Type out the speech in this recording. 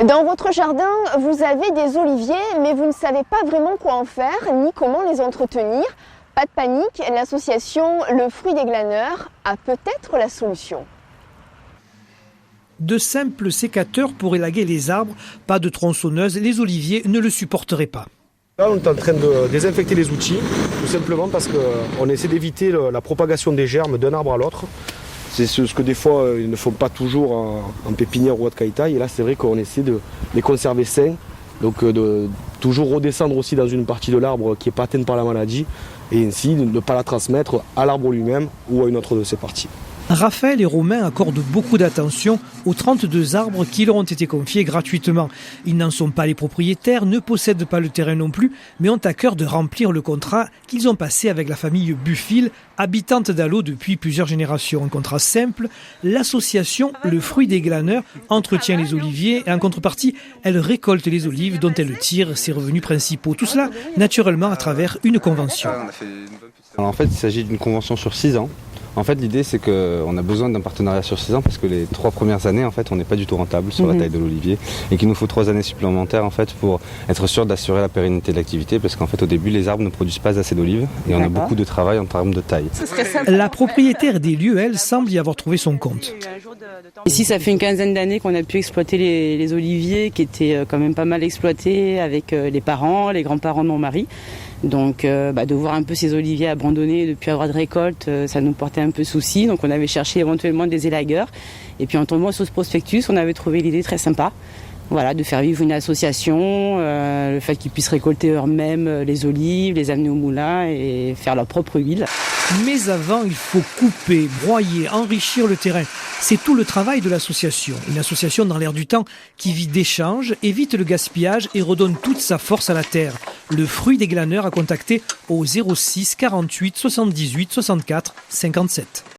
Dans votre jardin, vous avez des oliviers, mais vous ne savez pas vraiment quoi en faire, ni comment les entretenir. Pas de panique, l'association Le Fruit des Glaneurs a peut-être la solution. De simples sécateurs pour élaguer les arbres, pas de tronçonneuse, les oliviers ne le supporteraient pas. Là, on est en train de désinfecter les outils, tout simplement parce qu'on essaie d'éviter la propagation des germes d'un arbre à l'autre. C'est ce que des fois ils ne font pas toujours en pépinière ou à caïtaille. Et là, c'est vrai qu'on essaie de les conserver sains, donc de toujours redescendre aussi dans une partie de l'arbre qui n'est pas atteinte par la maladie, et ainsi de ne pas la transmettre à l'arbre lui-même ou à une autre de ses parties. Raphaël et Romain accordent beaucoup d'attention aux 32 arbres qui leur ont été confiés gratuitement. Ils n'en sont pas les propriétaires, ne possèdent pas le terrain non plus, mais ont à cœur de remplir le contrat qu'ils ont passé avec la famille Buffil, habitante d'Allot depuis plusieurs générations. Un contrat simple, l'association Le Fruit des Glaneurs entretient les oliviers et en contrepartie, elle récolte les olives dont elle tire ses revenus principaux. Tout cela, naturellement, à travers une convention. Alors en fait, il s'agit d'une convention sur 6 ans. En fait, l'idée, c'est qu'on a besoin d'un partenariat sur 6 ans parce que les 3 premières années, en fait, on n'est pas du tout rentable sur la taille de l'olivier et qu'il nous faut 3 années supplémentaires, en fait, pour être sûr d'assurer la pérennité de l'activité parce qu'en fait, au début, les arbres ne produisent pas assez d'olives et on a beaucoup de travail en termes de taille. La propriétaire des lieux, elle, semble y avoir trouvé son compte. Ici, ça fait une quinzaine d'années qu'on a pu exploiter les oliviers qui étaient quand même pas mal exploités avec les parents, les grands-parents de mon mari. Donc de voir un peu ces oliviers abandonnés depuis avoir de récolte, ça nous portait un peu souci. Donc on avait cherché éventuellement des élagueurs. Et puis en tombant sur ce prospectus, on avait trouvé l'idée très sympa. Voilà, de faire vivre une association, le fait qu'ils puissent récolter eux-mêmes les olives, les amener au moulin et faire leur propre huile. Mais avant, il faut couper, broyer, enrichir le terrain. C'est tout le travail de l'association. Une association dans l'air du temps qui vit d'échanges, évite le gaspillage et redonne toute sa force à la terre. Le Fruit des Glaneurs a contacté au 06 48 78 64 57.